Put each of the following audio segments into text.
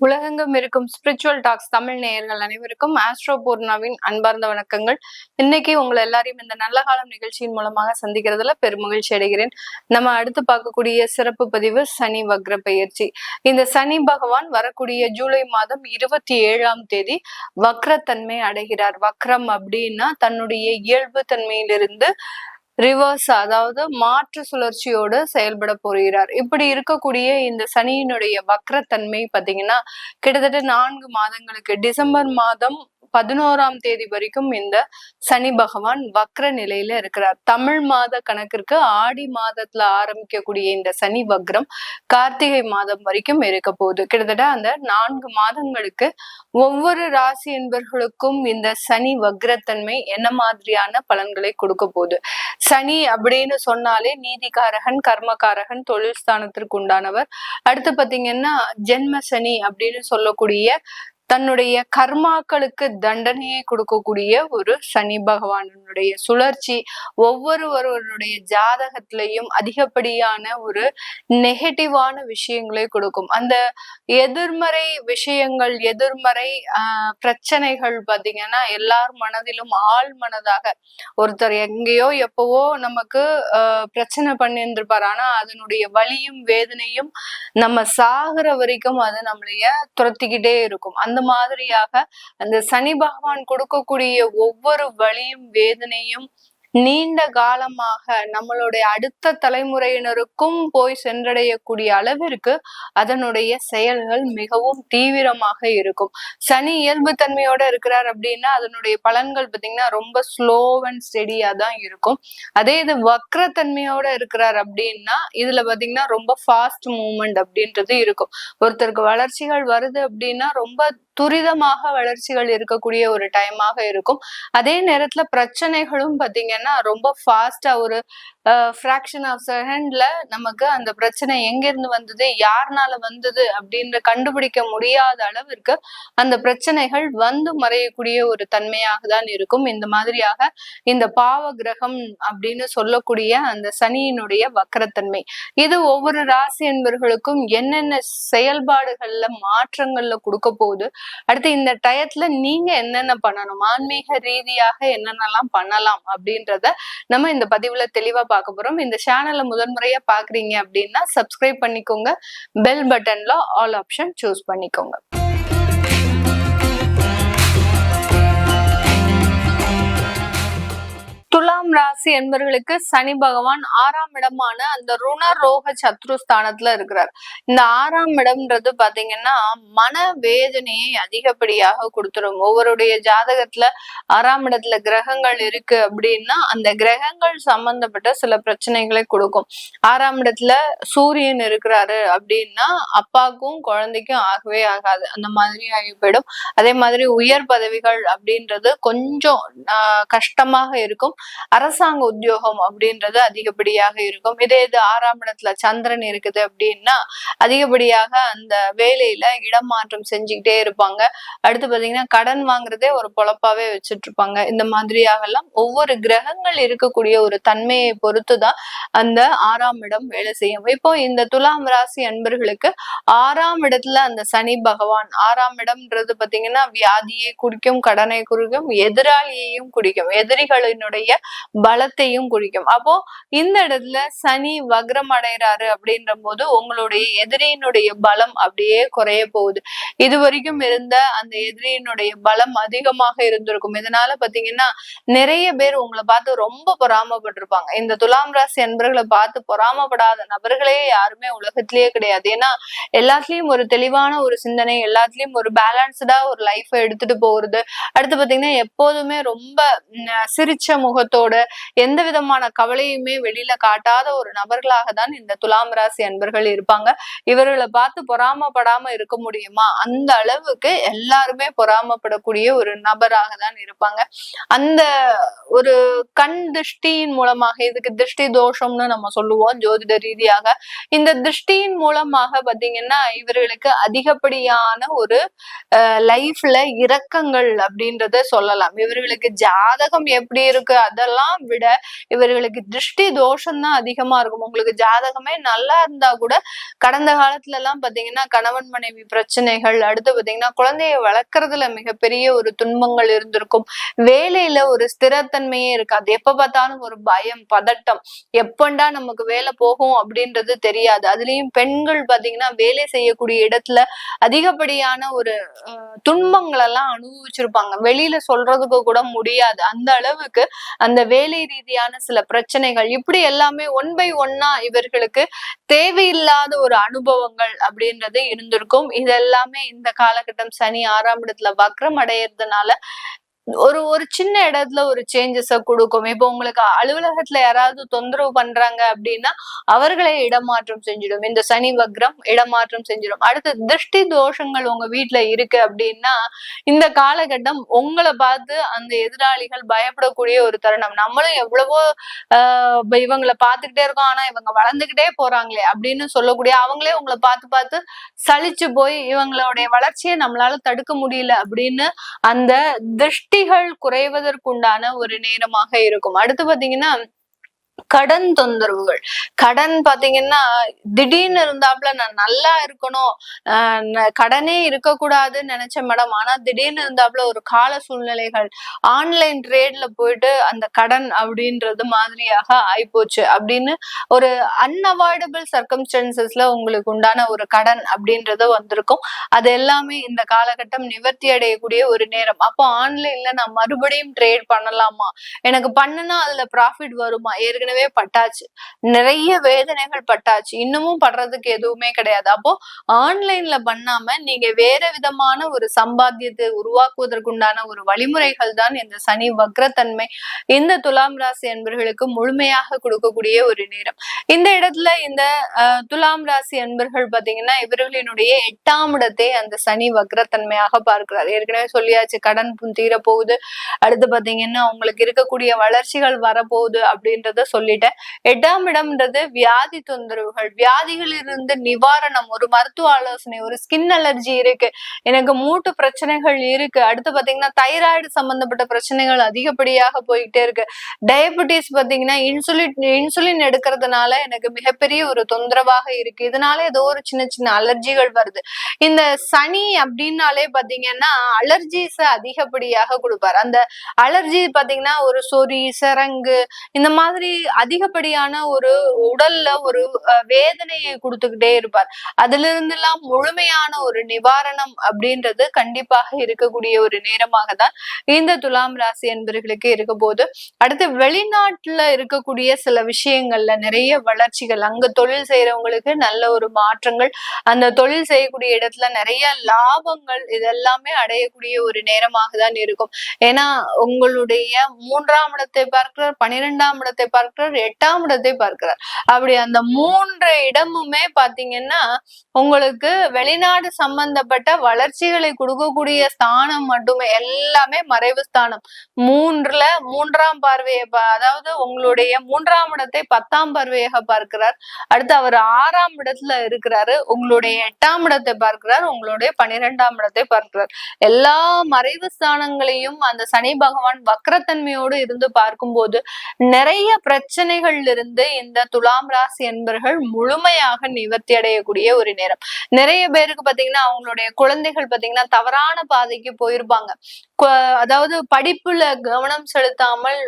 உலகெங்கும் இருக்கும் spiritual tax Tamil நேயர்கள் அனைவருக்கும் ஆஸ்ட்ரோ பூர்ணாவின் அன்பார்ந்த வணக்கங்கள். இன்னைக்கு உங்களை எல்லாரையும் இந்த நல்ல காலம் நிகழ்ச்சியின் மூலமாக சந்திக்கிறதுல பெருமகிழ்ச்சி அடைகிறேன். நம்ம அடுத்து பார்க்கக்கூடிய சிறப்பு பதிவு சனி வக்ர பெயர்ச்சி. இந்த சனி பகவான் வரக்கூடிய ஜூலை மாதம் 27ஆம் தேதி வக்ரத்தன்மை அடைகிறார். வக்ரம் அப்படின்னா தன்னுடைய இயல்பு தன்மையிலிருந்து ரிவர்ஸ், அதாவது மாற்று சுழற்சியோடு செயல்பட போகிறார். இப்படி இருக்கக்கூடிய இந்த சனியினுடைய வக்ரத்தன்மை பாத்தீங்கன்னா கிட்டத்தட்ட 4 மாதங்களுக்கு டிசம்பர் மாதம் 11ஆம் தேதி வரைக்கும் இந்த சனி பகவான் வக்ர நிலையில இருக்கிறார். தமிழ் மாத கணக்கிற்கு ஆடி மாதத்துல ஆரம்பிக்கக்கூடிய இந்த சனி வக்ரம் கார்த்திகை மாதம் வரைக்கும் இருக்க போகுது. கிட்டத்தட்ட அந்த 4 மாதங்களுக்கு ஒவ்வொரு ராசி என்பர்களுக்கும் இந்த சனி வக்ரத்தன்மை என்ன மாதிரியான பலன்களை கொடுக்க போகுது. சனி அப்படின்னு சொன்னாலே நீதிகாரகன், கர்மகாரகன், தொழில் ஸ்தானத்திற்கு உண்டானவர். அடுத்து பாத்தீங்கன்னா ஜென்ம சனி அப்படின்னு சொல்லக்கூடிய தன்னுடைய கர்மாக்களுக்கு தண்டனையை கொடுக்கக்கூடிய ஒரு சனி பகவானுடைய சுழற்சி ஒவ்வொருவருடைய ஜாதகத்திலையும் அதிகப்படியான ஒரு நெகட்டிவான விஷயங்களை கொடுக்கும். அந்த எதிர்மறை விஷயங்கள், எதிர்மறை பிரச்சனைகள் பாத்தீங்கன்னா எல்லார் மனதிலும் ஆள் மனதாக ஒருத்தர் எங்கேயோ எப்பவோ நமக்கு பிரச்சனை பண்ணியிருந்திருப்பார். ஆனா அதனுடைய வலியும் வேதனையும் நம்ம சாகுற வரைக்கும் அது நம்மளைய துரத்திக்கிட்டே இருக்கும். அந்த மாதிரியாக அந்த சனி பகவான் கொடுக்கக்கூடிய ஒவ்வொரு வலியும் வேதனையும் நீண்ட காலமாக நம்மளுடைய அடுத்த தலைமுறையினருக்கும் போய் சென்றடையக்கூடிய அளவிற்கு அதனுடைய செயல்கள் மிகவும் தீவிரமாக இருக்கும். சனி இயல்பு தன்மையோட இருக்கிறார் அப்படின்னா அதனுடைய பலன்கள் பார்த்தீங்கன்னா ரொம்ப ஸ்லோ அண்ட் ஸ்டெடியா தான் இருக்கும். அதே இது வக்ரத்தன்மையோட இருக்கிறார் அப்படின்னா இதுல பாத்தீங்கன்னா ரொம்ப ஃபாஸ்ட் மூவ்மெண்ட் அப்படின்றது இருக்கும். ஒருத்தருக்கு வளர்ச்சிகள் வருது அப்படின்னா ரொம்ப துரிதமாக வளர்ச்சிகள் இருக்கக்கூடிய ஒரு டைமாக இருக்கும். அதே நேரத்துல பிரச்சனைகளும் பாத்தீங்கன்னா ரொம்ப ஃபாஸ்டா ஒரு ஃபிராக்ஷன் ஆஃப் செகண்ட்ல நமக்கு அந்த பிரச்சனை எங்க இருந்து வந்தது, யாருனால வந்தது அப்படின்ற கண்டுபிடிக்க முடியாத அளவிற்கு அந்த பிரச்சனைகள் வந்து மறையக்கூடிய ஒரு தன்மையாக தான் இருக்கும். இந்த மாதிரியாக இந்த பாவ கிரகம் அப்படின்னு சொல்லக்கூடிய அந்த சனியினுடைய வக்ரத்தன்மை இது ஒவ்வொரு ராசி என்பவர்களுக்கும் என்னென்ன செயல்பாடுகள்ல மாற்றங்கள்ல கொடுக்க போகுது, அடுத்து இந்த டயத்துல நீங்க என்னென்ன பண்ணணும், ஆன்மீக ரீதியாக என்னென்னலாம் பண்ணலாம் அப்படின்றத நம்ம இந்த பதிவுல தெளிவா பார்க்க போறோம். இந்த சேனலை முதன்முறையா பாக்குறீங்க அப்படின்னா சப்ஸ்கிரைப் பண்ணிக்கோங்க, பெல் பட்டன்ல ஆல் ஆப்ஷன் சூஸ் பண்ணிக்கோங்க. துலாம் ராசி என்பவர்களுக்கு சனி பகவான் 6ஆம் இடமான அந்த ருண ரோக சத்ருஸ்தானத்துல இருக்கிறார். இந்த 6ஆம் இடம்ன்றது பாத்தீங்கன்னா மன வேதனையை அதிகப்படியாக கொடுத்துரும். ஒவ்வொருடைய ஜாதகத்துல 6ஆம் இடத்துல கிரகங்கள் இருக்கு அப்படின்னா அந்த கிரகங்கள் சம்பந்தப்பட்ட சில பிரச்சனைகளை கொடுக்கும். 6ஆம் இடத்துல சூரியன் இருக்கிறாரு அப்படின்னா அப்பாவுக்கும் குழந்தைக்கும் ஆகவே ஆகாது, அந்த மாதிரி ஆகி போயிடும். அதே மாதிரி உயர் பதவிகள் அப்படின்றது கொஞ்சம் கஷ்டமாக இருக்கும். அரசாங்க உத்தியோகம் அப்படின்றது அதிகப்படியாக இருக்கும். இதே இது 6ஆம் இடத்துல சந்திரன் இருக்குது அப்படின்னா அதிகப்படியாக அந்த வேலையில இடமாற்றம் செஞ்சுக்கிட்டே இருப்பாங்க. அடுத்து பாத்தீங்கன்னா கடன் வாங்குறதே ஒரு பொழப்பாவே வச்சுட்டு இருப்பாங்க. இந்த மாதிரியாக எல்லாம் ஒவ்வொரு கிரகங்கள் இருக்கக்கூடிய ஒரு தன்மையை பொறுத்துதான் அந்த 6ஆம் இடம் வேலை செய்யும். இப்போ இந்த துலாம் ராசி அன்பர்களுக்கு 6ஆம் இடத்துல அந்த சனி பகவான், 6ஆம் இடம்ன்றது பாத்தீங்கன்னா வியாதியை குறிக்கும், கடனை குறிக்கும், எதிராளியையும் குறிக்கும், எதிரிகளினுடைய பலத்தையும் குறிக்கும். அப்போ இந்த இடத்துல சனி வக்ரம் அடைகிறாரு அப்படின்ற போது உங்களுடைய எதிரியினுடைய பலம் அப்படியே குறைய போகுது. இது வரைக்கும் இருந்த அந்த எதிரியினுடைய பலம் அதிகமாக இருந்திருக்கும். இதனால பாத்தீங்கன்னா நிறைய பேர் உங்களை பார்த்து ரொம்ப பொறாமப்பட்டிருப்பாங்க. இந்த துலாம் ராசி அன்பர்களை பார்த்து பொறாமப்படாத நபர்களே யாருமே உலகத்திலேயே கிடையாது. ஏன்னா எல்லாத்துலயும் ஒரு தெளிவான ஒரு சிந்தனை, எல்லாத்துலயும் ஒரு பேலன்ஸ்டா ஒரு லைஃபை எடுத்துட்டு போறது, அடுத்து பாத்தீங்கன்னா எப்போதுமே ரொம்ப சிரிச்ச முகத்தோட எந்த விதமான கவலையுமே வெளியில காட்டாத ஒரு நபர்களாக தான் இந்த துலாம் ராசி அன்பர்கள் இருப்பாங்க. இவர்களை பார்த்து பொறாமப்படாம இருக்க முடியுமா? அந்த அளவுக்கு எல்லாருமே பொறாமப்படக்கூடிய ஒரு நபராக தான் இருப்பாங்க. அந்த ஒரு கண் திருஷ்டியின் மூலமாக, இதுக்கு திருஷ்டி தோஷம்னு நம்ம சொல்லுவோம் ஜோதிட ரீதியாக, இந்த திருஷ்டியின் மூலமாக பாத்தீங்கன்னா இவர்களுக்கு அதிகப்படியான ஒரு லைஃப்ல இரக்கங்கள் அப்படின்றத சொல்லலாம். இவர்களுக்கு ஜாதகம் எப்படி இருக்கு அதெல்லாம் விட விட இவர்களுக்கு திருஷ்டி தோஷம் தான் அதிகமா இருக்கும். உங்களுக்கு ஜாதகமே நல்லா இருந்தா கூட கடந்த காலத்துல எல்லாம் பாத்தீங்கன்னா கணவன் மனைவி பிரச்சனைகள், அடுத்து பாத்தீங்கன்னா குழந்தைய வளர்க்கறதுல மிகப்பெரிய ஒரு துன்பங்கள் இருந்திருக்கும். வேலையில ஒரு ஸ்திரத்தன்மையே இருக்காது. எப்ப பார்த்தாலும் ஒரு பயம், பதட்டம், எப்பண்டா நமக்கு வேலை போகும் அப்படின்றது தெரியாது. அதுலயும் பெண்கள் பாத்தீங்கன்னா வேலை செய்யக்கூடிய இடத்துல அதிகப்படியான ஒரு துன்பங்கள் எல்லாம் அனுபவிச்சிருப்பாங்க. வெளியில சொல்றதுக்கு கூட முடியாது. அந்த அளவுக்கு அந்த வேலை ரீதியான சில பிரச்சனைகள் இப்படி எல்லாமே ஒன் பை ஒன்னா இவர்களுக்கு தேவையில்லாத ஒரு அனுபவங்கள் அப்படின்றது இருந்திருக்கும். இதெல்லாமே இந்த காலகட்டம் சனி 6ஆம் இடத்துல வக்ரம் அடையறதுனால ஒரு ஒரு சின்ன இடத்துல ஒரு சேஞ்சஸ கொடுக்கும். இப்போ உங்களுக்கு அலுவலகத்துல யாராவது தொந்தரவு பண்றாங்க அப்படின்னா அவர்களை இடமாற்றம் செஞ்சிடும். இந்த சனி வக்ரம் இடமாற்றம் செஞ்சிடும். அடுத்து திருஷ்டி தோஷங்கள் உங்க வீட்டுல இருக்கு அப்படின்னா இந்த காலகட்டம் உங்களை பார்த்து அந்த எதிராளிகள் பயப்படக்கூடிய ஒரு தருணம். நம்மளும் எவ்வளவோ இவங்களை பார்த்துக்கிட்டே இருக்கோம், ஆனா இவங்க வளர்ந்துகிட்டே போறாங்களே அப்படின்னு சொல்லக்கூடிய அவங்களே உங்களை பார்த்து பார்த்து சலிச்சு போய் இவங்களுடைய வளர்ச்சியை நம்மளால தடுக்க முடியல அப்படின்னு அந்த திருஷ்டிகள் குறைவதற்குண்டான ஒரு நேரமாக இருக்கும். அடுத்து பாத்தீங்கன்னா கடன் தொந்தரவுகள். கடன் பாத்தீங்கன்னா திடீர்னு இருந்தாப்புல நான் நல்லா இருக்கணும், கடனே இருக்கக்கூடாதுன்னு நினைச்சேன் மேடம், ஆனா திடீர்னு இருந்தாப்புல ஒரு கால சூழ்நிலைகள் ஆன்லைன் ட்ரேட்ல போயிட்டு அந்த கடன் அப்படின்றது மாதிரியாக ஆயிப்போச்சு அப்படின்னு ஒரு அன்அவாய்டபிள் சர்க்கம்ஸ்டன்சஸ்ல உங்களுக்கு உண்டான ஒரு கடன் அப்படின்றது வந்திருக்கும். அது எல்லாமே இந்த காலகட்டம் நிவர்த்தி அடையக்கூடிய ஒரு நேரம். அப்போ ஆன்லைன்ல நான் மறுபடியும் ட்ரேட் பண்ணலாமா, எனக்கு பண்ணுனா அதுல ப்ராஃபிட் வருமா, ஏற்கனவே பட்டாச்சு, நிறைய வேதனைகள் பட்டாச்சு, இன்னமும் படுறதுக்கு எதுவுமே கிடையாது. அப்போ ஆன்லைன்ல பண்ணாம நீங்க வேற விதமான ஒரு சம்பாத்தியத்தை உருவாக்குவதற்குண்டான ஒரு வழிமுறைகள் தான் இந்த சனி வக்ரத்தன்மை இந்த துலாம் ராசி அன்பர்களுக்கு முழுமையாக கொடுக்கக்கூடிய ஒரு நேரம். இந்த இடத்துல இந்த துலாம் ராசி அன்பர்கள் பாத்தீங்கன்னா இவர்களினுடைய 8ஆம் இடத்தை அந்த சனி வக்ரத்தன்மையாக பார்க்கிறார். ஏற்கனவே சொல்லியாச்சு, கடன் தீர போகுது, அடுத்து பாத்தீங்கன்னா உங்களுக்கு இருக்கக்கூடிய வளர்ச்சிகள் வரப்போகுது அப்படின்றத சொல்லிட்டேன். 8ஆம் இடம்ன்றது வியாதி தொந்தரவுகள், வியாதிகளிலிருந்து நிவாரணம், ஒரு மருத்துவ ஆலோசனை, ஒரு ஸ்கின் அலர்ஜி இருக்கு, எனக்கு மூட்டு பிரச்சனைகள் இருக்கு, அடுத்து பாத்தீங்கன்னா தைராய்டு சம்பந்தப்பட்ட பிரச்சனைகள் அதிகப்படியாக போயிட்டே இருக்கு, டயபெட்டிஸ் பாத்தீங்கன்னா இன்சுலின் எடுக்கிறதுனால எனக்கு மிகப்பெரிய ஒரு தொந்தரவாக இருக்கு, இதனால ஏதோ ஒரு சின்ன சின்ன அலர்ஜிகள் வருது. இந்த சனி அப்படின்னாலே பாத்தீங்கன்னா அலர்ஜிஸ அதிகப்படியாக கொடுப்பாரு. அந்த அலர்ஜி பாத்தீங்கன்னா ஒரு சொறி, சிரங்கு, இந்த மாதிரி அதிகப்படியான ஒரு உடல்ல ஒரு வேதனையை கொடுத்துக்கிட்டே இருப்பார். அதுல இருந்து எல்லாம் முழுமையான ஒரு நிவாரணம் அப்படின்றது கண்டிப்பாக இருக்கக்கூடிய ஒரு நேரமாக தான் இந்த துலாம் ராசி என்பவர்களுக்கு இருக்க போது. அடுத்து வெளிநாட்டுல இருக்கக்கூடிய சில விஷயங்கள்ல நிறைய வளர்ச்சிகள், அங்க தொழில் செய்யறவங்களுக்கு நல்ல ஒரு மாற்றங்கள், அந்த தொழில் செய்யக்கூடிய இடத்துல நிறைய லாபங்கள், இதெல்லாமே அடையக்கூடிய ஒரு நேரமாக தான் இருக்கும். ஏன்னா உங்களுடைய 3ஆம் இடத்தை பார்க்கிறார், 12ஆம் இடத்தை பார்க்கிறார், 8ஆம் இடத்தை பார்க்கிறார். அப்படி அந்த 3 இடமுமே பாத்தீங்கன்னா உங்களுக்கு வெளிநாடு சம்பந்தப்பட்ட வளர்ச்சிகளை கொடுக்கக்கூடிய ஸ்தானம் மட்டுமே, எல்லாமே மறைவு ஸ்தானம். 3ஆம் பார்வையை அதாவது உங்களுடைய 3ஆம் இடத்தை 10ஆம் பார்வையாக பார்க்கிறார். அடுத்து அவர் 6ஆம் இடத்துல இருக்கிறாரு, உங்களுடைய 8ஆம் இடத்தை பார்க்கிறார், உங்களுடைய 12ஆம் இடத்தை பார்க்கிறார். எல்லா மறைவு ஸ்தானங்களையும் அந்த சனி பகவான் வக்ரத்தன்மையோடு இருந்து பார்க்கும்போது நிறைய பிரச்சனைகள் இருந்து இந்த துலாம் ராசி என்பர்கள் முழுமையாக நிவர்த்தி அடையக்கூடிய ஒரு நேரம். நிறைய பேருக்கு பாத்தீங்கன்னா அவங்களுடைய குழந்தைகள் பாத்தீங்கன்னா தவறான பாதைக்கு போயிருப்பாங்க. அதாவது படிப்புல கவனம் செலுத்தாமல்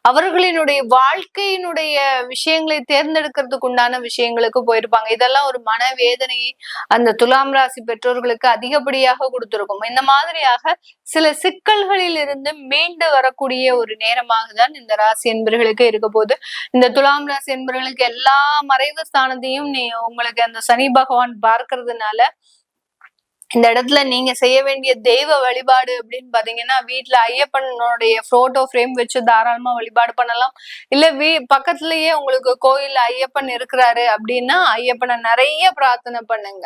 அவர்களினுடைய வாழ்க்கையினுடைய விஷயங்களை தேர்ந்தெடுக்கிறதுக்கு உண்டான விஷயங்களுக்கு போயிருப்பாங்க. இதெல்லாம் ஒரு மனவேதனையை அந்த துலாம் ராசி பெற்றோர்களுக்கு அதிகப்படியாக கொடுத்திருக்கும். இந்த மாதிரியாக சில சிக்கல்களில் இருந்து மீண்டு வரக்கூடிய ஒரு நேரமாக தான் இந்த ராசி என்பர்களுக்கு இருக்க போது. இந்த துலாம் ராசி என்பர்களுக்கு எல்லா மறைவு ஸ்தானத்தையும் உங்களுக்கு அந்த சனி பகவான் பார்க்கறதுனால இந்த இடத்துல நீங்க செய்ய வேண்டிய தெய்வ வழிபாடு அப்படின்னு பாத்தீங்கன்னா வீட்டுல ஐயப்பனுடைய போட்டோ ஃப்ரேம் வச்சு தாராளமா வழிபாடு பண்ணலாம். இல்ல பக்கத்துலயே உங்களுக்கு கோயில் ஐயப்பன் இருக்கிறாரு அப்படின்னா ஐயப்பனை நிறைய பிரார்த்தனை பண்ணுங்க.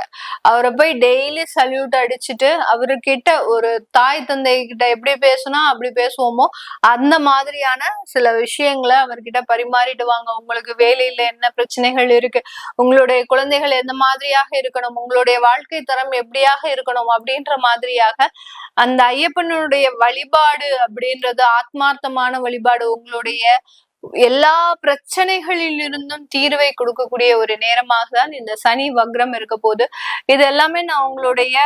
அவரை போய் டெய்லி சல்யூட் அடிச்சுட்டு அவர்கிட்ட ஒரு தாய் தந்தை கிட்ட எப்படி பேசணும் அப்படி பேசுவோமோ அந்த மாதிரியான சில விஷயங்களை அவர்கிட்ட பரிமாறிட்டு வாங்க. உங்களுக்கு வேலையில என்ன பிரச்சனைகள் இருக்கு, உங்களுடைய குழந்தைகள் எந்த மாதிரியாக இருக்கணும், உங்களுடைய வாழ்க்கை தரம் எப்படியாக இருக்கணும் அப்படின்ற மாதிரியாக அந்த ஐயப்பனுடைய வழிபாடு அப்படின்றது ஆத்மார்த்தமான வழிபாடு, உங்களுடைய எல்லா பிரச்சனைகளில் இருந்தும் தீர்வை கொடுக்கக்கூடிய ஒரு நேரமாக தான் இந்த சனி வக்ரம் இருக்க போது. இது எல்லாமே நான் உங்களுடைய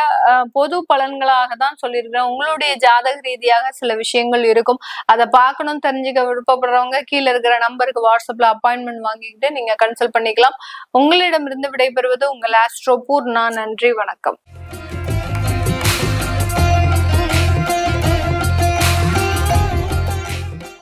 பொது பலன்களாக தான் சொல்லியிருக்கிறேன். உங்களுடைய ஜாதக ரீதியாக சில விஷயங்கள் இருக்கும். அதை பார்க்கணும் தெரிஞ்சுக்க விருப்பப்படுறவங்க கீழே இருக்கிற நம்பருக்கு வாட்ஸ்அப்ல அப்பாயின்மெண்ட் வாங்கிக்கிட்டு நீங்க கன்சல்ட் பண்ணிக்கலாம். உங்களிடமிருந்து விடைபெறுவது உங்கள் ஆஸ்ட்ரோ பூர்ணா. நன்றி, வணக்கம்.